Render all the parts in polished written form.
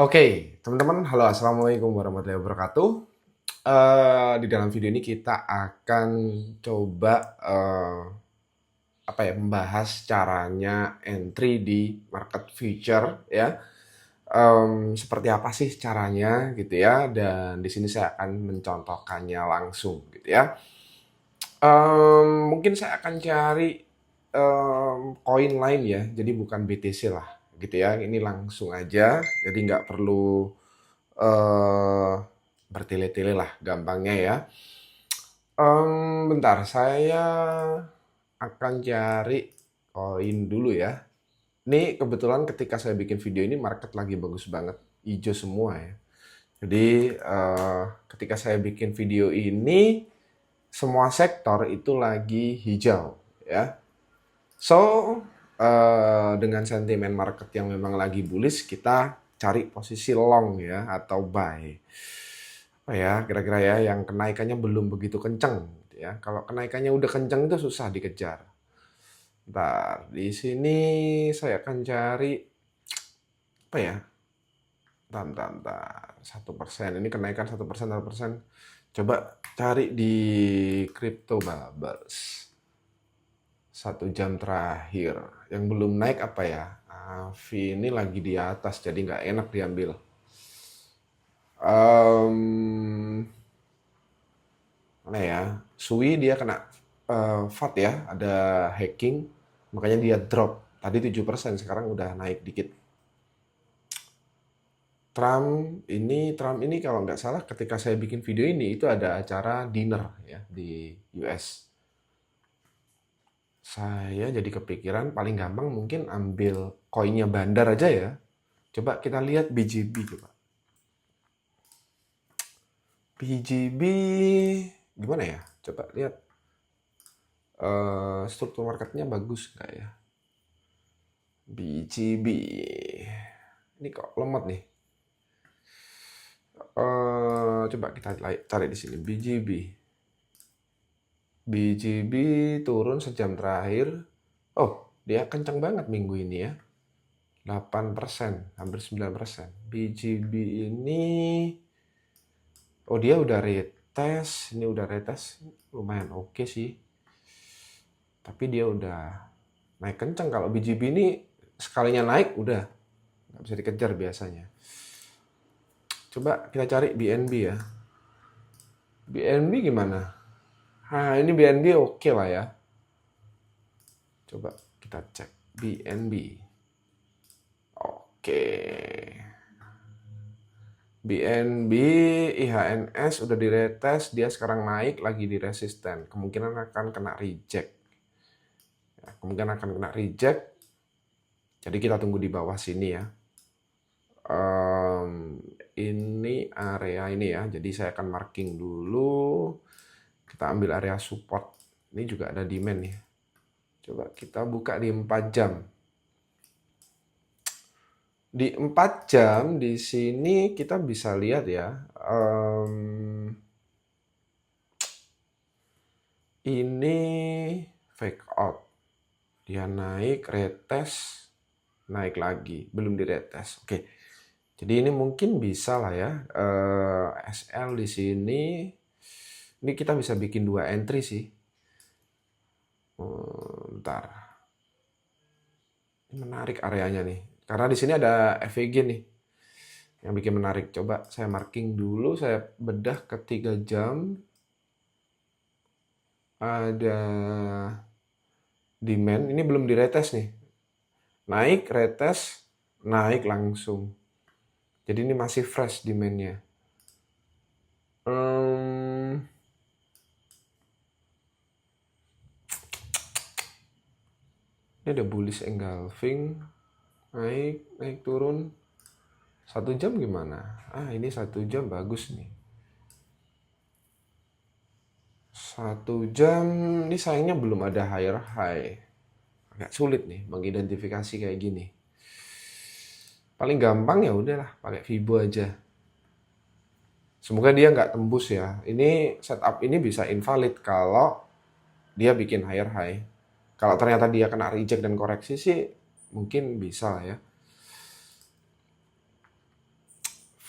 Oke, teman-teman, halo, assalamualaikum warahmatullahi wabarakatuh. Di dalam video ini kita akan coba membahas caranya entry di market future ya. Seperti apa sih caranya gitu ya? Dan di sini saya akan mencontohkannya langsung gitu ya. Mungkin saya akan cari koin lain ya, jadi bukan BTC lah gitu ya. Ini langsung aja, jadi nggak perlu eh bertele-tele lah gampangnya ya. Bentar, saya akan cari koin dulu ya. Ini kebetulan ketika saya bikin video ini market lagi bagus banget, hijau semua ya. Jadi ketika saya bikin video ini semua sektor itu lagi hijau ya. So, dengan sentimen market yang memang lagi bullish, kita cari posisi long ya atau buy. Apa ya, kira-kira ya yang kenaikannya belum begitu kenceng gitu ya. Kalau kenaikannya udah kenceng itu susah dikejar. Bentar, di sini saya akan cari apa ya? Bentar. 1%. Ini kenaikan 1%. Coba cari di crypto bubbles. 1 jam terakhir. Yang belum naik apa ya? V ini lagi di atas, jadi nggak enak diambil. Mana ya? Sui dia kena FAT ya, ada hacking, makanya dia drop. Tadi 7%, sekarang udah naik dikit. Trump ini kalau nggak salah ketika saya bikin video ini itu ada acara dinner ya di US. Saya jadi kepikiran paling gampang mungkin ambil koinnya Bandar aja ya. Coba kita lihat BJB coba. BJB gimana ya? Coba lihat struktur marketnya bagus nggak ya? BJB ini kok lemot nih. Coba kita cari di sini BJB. BJB turun sejam terakhir. Oh, dia kencang banget minggu ini ya. 8%, hampir 9%. BJB ini, oh dia udah retest, ini udah retest, lumayan oke sih. Tapi dia udah naik kencang. Kalau BJB ini sekalinya naik udah nggak bisa dikejar biasanya. Coba kita cari BNB ya. BNB gimana? Nah, ini BNB oke lah ya. Coba kita cek BNB. Oke. BNB, IHNS udah diretest, dia sekarang naik lagi di resisten. Kemungkinan akan kena reject. Ya, kemungkinan akan kena reject. Jadi kita tunggu di bawah sini ya. Ini area ini ya. Jadi saya akan marking dulu. Kita ambil area support. Ini juga ada demand nih. Coba kita buka di 4 jam. Di 4 jam di sini kita bisa lihat ya. Ini fake out. Dia naik, retest, naik lagi. Belum diretest. Oke. Jadi ini mungkin bisa lah ya. SL di sini. Ini kita bisa bikin 2 entry sih. Bentar. Ini menarik areanya nih. Karena di sini ada FVG nih. Yang bikin menarik. Coba saya marking dulu. Saya bedah ke 3 jam. Ada demand. Ini belum diretest nih. Naik, retest, naik langsung. Jadi ini masih fresh demand-nya. Ini ada bullish engulfing. Naik turun. 1 jam gimana? Ini 1 jam bagus nih. 1 jam ini sayangnya belum ada higher high. Agak sulit nih mengidentifikasi kayak gini. Paling gampang ya udahlah pakai Fibo aja. Semoga dia nggak tembus ya. Ini setup ini bisa invalid kalau dia bikin higher high. Kalau ternyata dia kena reject dan koreksi sih mungkin bisa lah ya.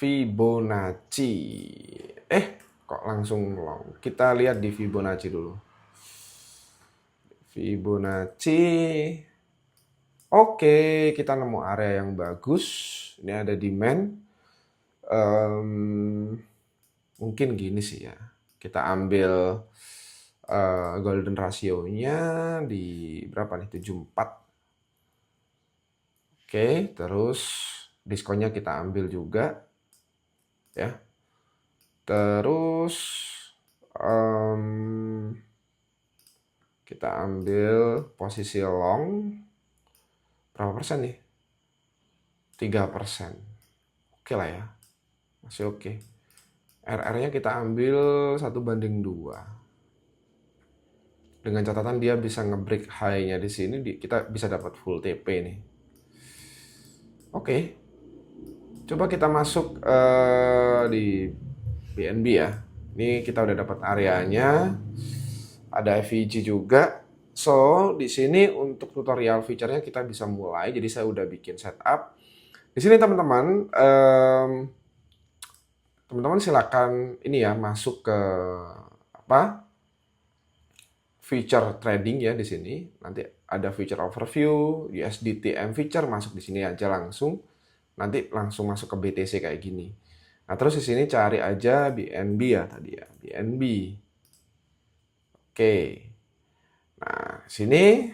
Fibonacci. Kok langsung long? Kita lihat di Fibonacci dulu. Fibonacci. Oke, kita nemu area yang bagus. Ini ada demand. Mungkin gini sih ya. Kita ambil golden ratio-nya di berapa nih? 74. Oke, terus diskonnya kita ambil juga. Ya. Terus kita ambil posisi long. Berapa persen nih? 3%. Oke lah ya. Masih oke. RR-nya kita ambil 1/2. Dengan catatan dia bisa nge-break high-nya di sini, kita bisa dapat full TP nih. Oke. Coba kita masuk di BNB ya. Ini kita udah dapat areanya. Ada FVG juga. So, di sini untuk tutorial feature-nya kita bisa mulai. Jadi saya udah bikin setup. Di sini teman-teman, silakan ini ya masuk ke feature trading ya di sini. Nanti ada feature overview, USDTM feature, masuk di sini aja langsung. Nanti langsung masuk ke BTC kayak gini. Nah, terus di sini cari aja BNB ya tadi ya, BNB. Oke. Nah, sini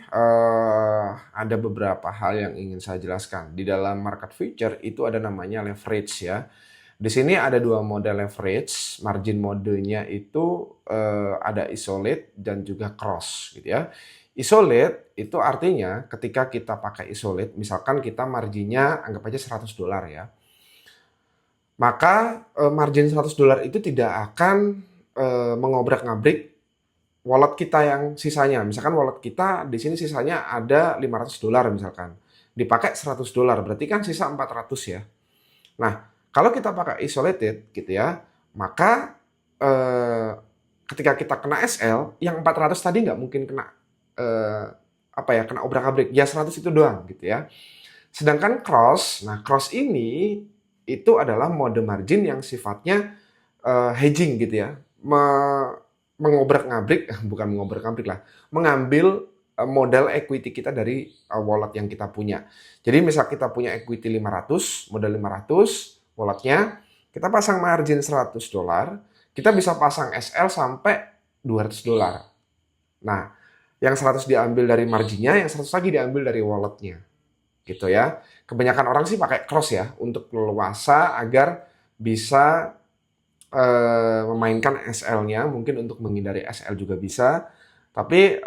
ada beberapa hal yang ingin saya jelaskan. Di dalam market future itu ada namanya leverage ya. Di sini ada dua model leverage, margin modenya itu ada isolate dan juga cross gitu ya. Isolate itu artinya ketika kita pakai isolate, misalkan kita marginnya anggap aja $100 ya. Maka margin $100 itu tidak akan mengobrak-ngabrik wallet kita yang sisanya. Misalkan wallet kita di sini sisanya ada $500 misalkan. Dipakai $100, berarti kan sisa 400 ya. Nah, kalau kita pakai isolated gitu ya, maka ketika kita kena SL, yang 400 tadi nggak mungkin kena kena obrak-abrik. Ya 100 itu doang gitu ya. Sedangkan cross, nah cross ini itu adalah mode margin yang sifatnya hedging gitu ya. Mengobrak-ngabrik, bukan mengobrak-ngabrik lah, mengambil modal equity kita dari wallet yang kita punya. Jadi misal kita punya equity 500, modal 500, walletnya, kita pasang margin $100, kita bisa pasang SL sampai $200. Nah, yang 100 diambil dari marginnya, yang 100 lagi diambil dari walletnya. Gitu ya. Kebanyakan orang sih pakai cross ya, untuk leluasa agar bisa memainkan SL-nya, mungkin untuk menghindari SL juga bisa. Tapi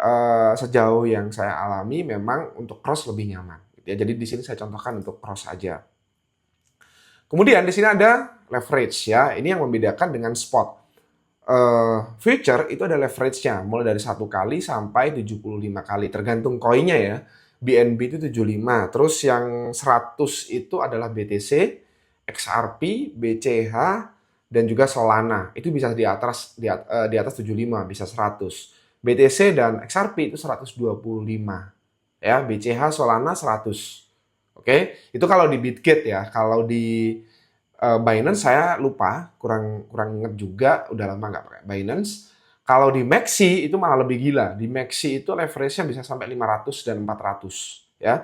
sejauh yang saya alami memang untuk cross lebih nyaman. Gitu ya. Jadi di sini saya contohkan untuk cross aja. Kemudian di sini ada leverage ya. Ini yang membedakan dengan spot. Future itu ada leverage-nya mulai dari 1 kali sampai 75 kali tergantung koinnya ya. BNB itu 75. Terus yang 100 itu adalah BTC, XRP, BCH, dan juga Solana. Itu bisa di atas 75, bisa 100. BTC dan XRP itu 125. Ya, BCH, Solana 100. Oke, itu kalau di Bitget ya. Kalau di Binance saya lupa, kurang inget juga, udah lama nggak pakai Binance. Kalau di Maxi itu malah lebih gila. Di Maxi itu leverage-nya bisa sampai 500 dan 400 ya.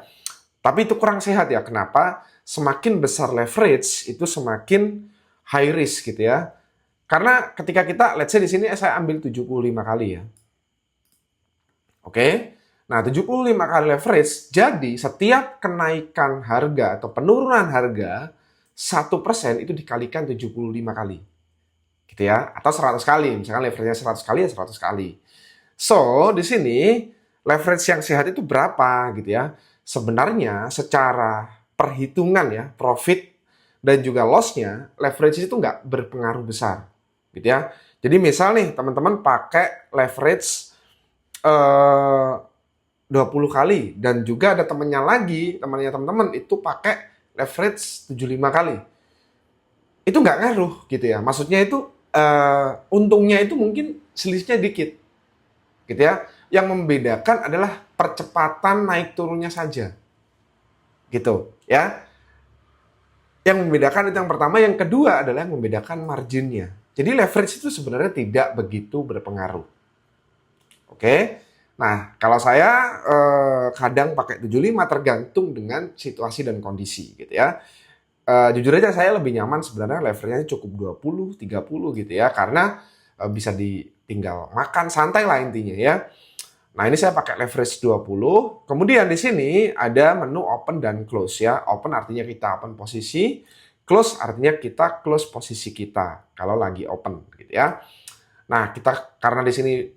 Tapi itu kurang sehat ya. Kenapa? Semakin besar leverage itu semakin high risk gitu ya. Karena ketika kita, let's say di sini saya ambil 75 kali ya. Oke. Nah, 75 kali leverage, jadi setiap kenaikan harga atau penurunan harga 1% itu dikalikan 75 kali. Gitu ya. Atau 100 kali. Misalkan leverage-nya 100 kali ya 100 kali. So, di sini leverage yang sehat itu berapa gitu ya. Sebenarnya secara perhitungan ya, profit dan juga loss-nya, leverage itu nggak berpengaruh besar. Gitu ya. Jadi misal nih teman-teman pakai leverage 20 kali dan juga ada temannya teman-teman itu pakai leverage 75 kali. Itu nggak ngaruh gitu ya. Maksudnya itu untungnya itu mungkin selisihnya dikit. Gitu ya. Yang membedakan adalah percepatan naik turunnya saja. Gitu ya. Yang membedakan itu yang pertama, yang kedua adalah yang membedakan marginnya. Jadi leverage itu sebenarnya tidak begitu berpengaruh. Oke. Nah, kalau saya kadang pakai 75 tergantung dengan situasi dan kondisi gitu ya. Jujur aja saya lebih nyaman sebenarnya leverage-nya cukup 20, 30 gitu ya, karena bisa ditinggal makan santai lah intinya ya. Nah, ini saya pakai leverage 20. Kemudian di sini ada menu open dan close ya. Open artinya kita open posisi, close artinya kita close posisi kita kalau lagi open gitu ya. Nah, kita karena di sini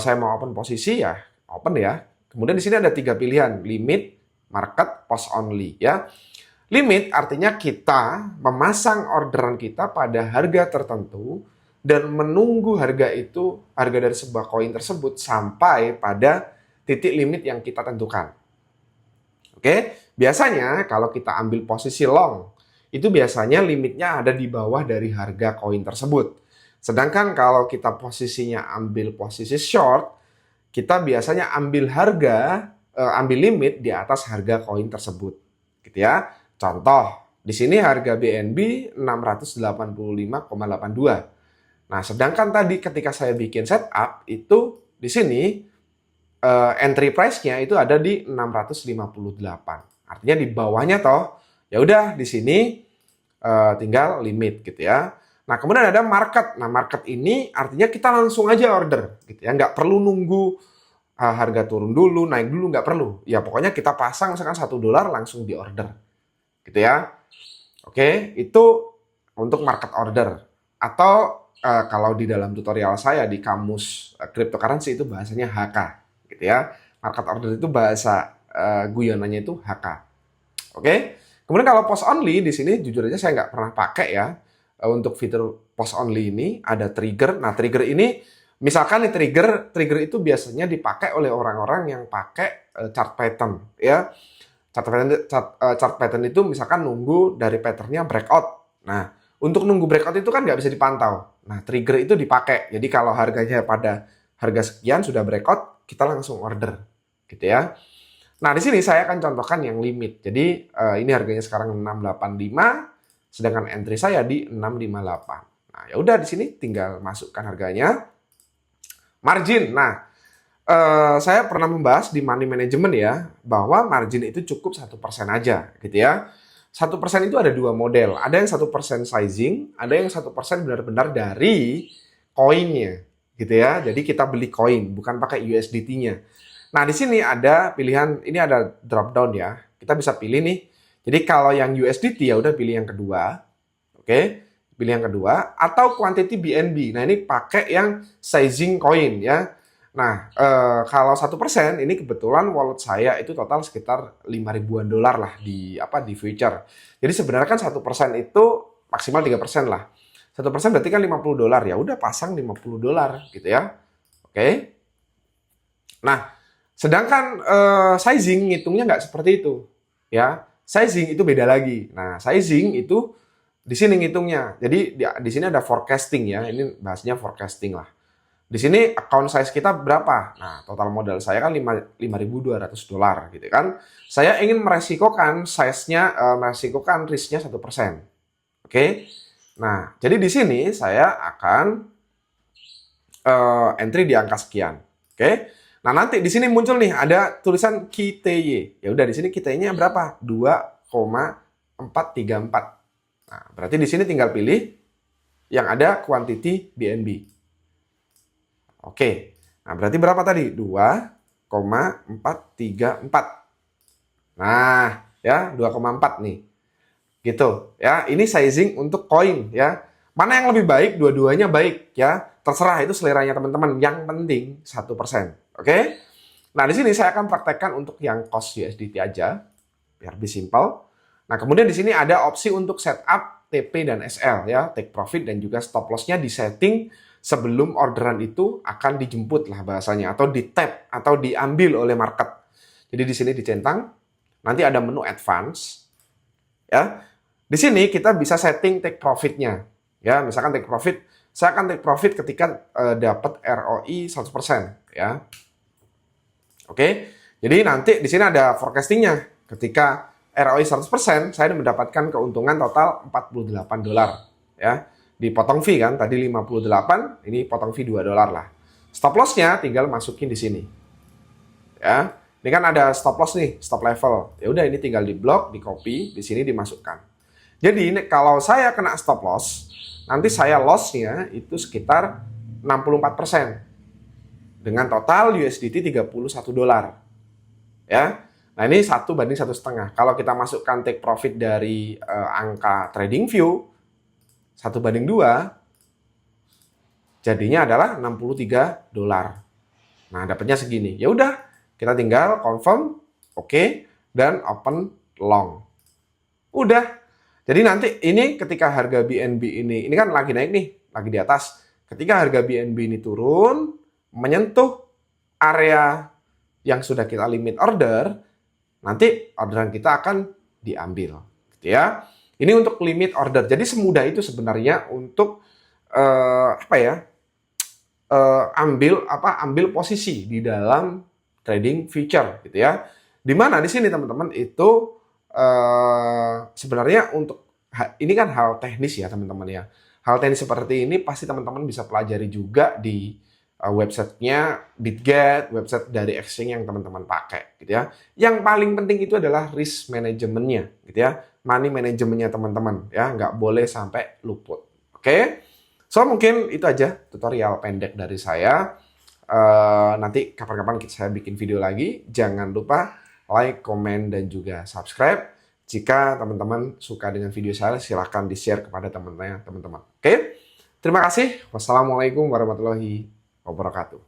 saya mau open posisi ya, open ya. Kemudian di sini ada 3 pilihan, limit, market, post only ya. Limit artinya kita memasang orderan kita pada harga tertentu dan menunggu harga dari sebuah koin tersebut sampai pada titik limit yang kita tentukan. Oke, biasanya kalau kita ambil posisi long, itu biasanya limitnya ada di bawah dari harga koin tersebut. Sedangkan kalau kita posisinya ambil posisi short, kita biasanya ambil limit di atas harga koin tersebut. Gitu ya. Contoh, di sini harga BNB 685,82. Nah, sedangkan tadi ketika saya bikin setup itu di sini entry price-nya itu ada di 658. Artinya di bawahnya toh, ya udah di sini tinggal limit gitu ya. Nah, kemudian ada market. Nah, market ini artinya kita langsung aja order gitu ya, nggak perlu nunggu harga turun dulu, naik dulu, nggak perlu. Ya pokoknya kita pasang misalkan $1 langsung di order. Gitu ya. Oke, itu untuk market order. Atau kalau di dalam tutorial saya di kamus cryptocurrency itu bahasanya HK, gitu ya. Market order itu bahasa guyonannya itu HK. Oke. Kemudian kalau post only di sini jujur aja saya nggak pernah pakai ya. Untuk fitur post only ini ada trigger. Nah, trigger ini misalkan nih trigger itu biasanya dipakai oleh orang-orang yang pakai chart pattern ya. Chart pattern itu misalkan nunggu dari patternnya breakout. Nah, untuk nunggu breakout itu kan nggak bisa dipantau. Nah, trigger itu dipakai. Jadi kalau harganya pada harga sekian sudah breakout, kita langsung order. Gitu ya. Nah, di sini saya akan contohkan yang limit. Jadi, ini harganya sekarang 685, sedangkan entry saya di 658. Nah, ya udah di sini tinggal masukkan harganya. Margin. Nah, saya pernah membahas di money management ya, bahwa margin itu cukup 1% aja gitu ya. 1% itu ada 2 model. Ada yang 1% sizing, ada yang 1% benar-benar dari koinnya gitu ya. Jadi kita beli koin, bukan pakai USDT-nya. Nah, di sini ada pilihan, ini ada drop down ya. Kita bisa pilih nih. Jadi kalau yang USDT ya udah pilih yang kedua. Oke, pilih yang kedua atau quantity BNB. Nah, ini pakai yang sizing coin ya. Nah, kalau 1% ini kebetulan wallet saya itu total sekitar 5 ribuan dolar lah di future. Jadi sebenarnya kan 1% itu maksimal 3% lah. 1% berarti kan 50 dolar. Ya udah pasang 50 dolar gitu ya. Oke. Nah, sedangkan sizing ngitungnya nggak seperti itu. Ya, sizing itu beda lagi. Nah, sizing itu di sini ngitungnya. Jadi di sini ada forecasting ya. Ini bahasnya forecasting lah. Di sini account size kita berapa? Nah, total modal saya kan 5.200 dolar gitu kan. Saya ingin meresikokan size-nya, meresikokan risk-nya 1%. Oke. Nah, jadi di sini saya akan entry di angka sekian. Oke. Nah, nanti di sini muncul nih ada tulisan QTY. Ya udah di sini QTY-nya berapa? 2,434. Nah, berarti di sini tinggal pilih yang ada quantity BNB. Oke, nah berarti berapa tadi? 2,434. Nah, ya 2,4 nih. Gitu, ya. Ini sizing untuk koin, ya. Mana yang lebih baik? Dua-duanya baik, ya. Terserah, itu seleranya teman-teman. Yang penting 1%. Oke? Nah, di sini saya akan praktekkan untuk yang cost USDT aja, biar lebih simple. Nah, kemudian di sini ada opsi untuk setup TP dan SL, ya. Take profit dan juga stop loss-nya disetting sebelum orderan itu akan dijemput lah bahasanya, atau di tap atau diambil oleh market. Jadi di sini dicentang, nanti ada menu advance, ya. Di sini kita bisa setting take profit-nya, ya. Misalkan take profit, saya akan take profit ketika dapat ROI 100%, ya. Oke. Jadi nanti di sini ada forecasting-nya. Ketika ROI 100%, saya mendapatkan keuntungan total $48 ya. Dipotong fee kan, tadi 58, ini potong fee $2 lah. Stop loss-nya tinggal masukin di sini. Ya. Ini kan ada stop loss nih, stop level. Ya udah ini tinggal di blok, di copy, di sini dimasukkan. Jadi ini kalau saya kena stop loss, nanti saya loss-nya itu sekitar 64%. Dengan total USDT $31. Ya. Nah ini 1:1,5. Kalau kita masukkan take profit dari angka TradingView 1:2, jadinya adalah $63. Nah dapatnya segini. Ya udah, kita tinggal confirm, oke, dan open long. Udah. Jadi nanti ini ketika harga BNB ini kan lagi naik nih, lagi di atas. Ketika harga BNB ini turun, menyentuh area yang sudah kita limit order, nanti orderan kita akan diambil, gitu ya. Ini untuk limit order. Jadi semudah itu sebenarnya untuk ambil posisi di dalam trading future, gitu ya. Dimana di sini teman-teman itu sebenarnya untuk ini kan hal teknis ya teman-teman ya. Hal teknis seperti ini pasti teman-teman bisa pelajari juga di websitenya Bitget, website dari exchange yang teman-teman pakai, gitu ya. Yang paling penting itu adalah risk manajemennya, gitu ya. Money manajemennya teman-teman, ya. Nggak boleh sampai luput. Oke? So, mungkin itu aja tutorial pendek dari saya. Nanti kapan-kapan saya bikin video lagi. Jangan lupa like, komen, dan juga subscribe. Jika teman-teman suka dengan video saya, silahkan di-share kepada teman-teman. Oke? Terima kasih. Wassalamualaikum warahmatullahi wabarakatuh.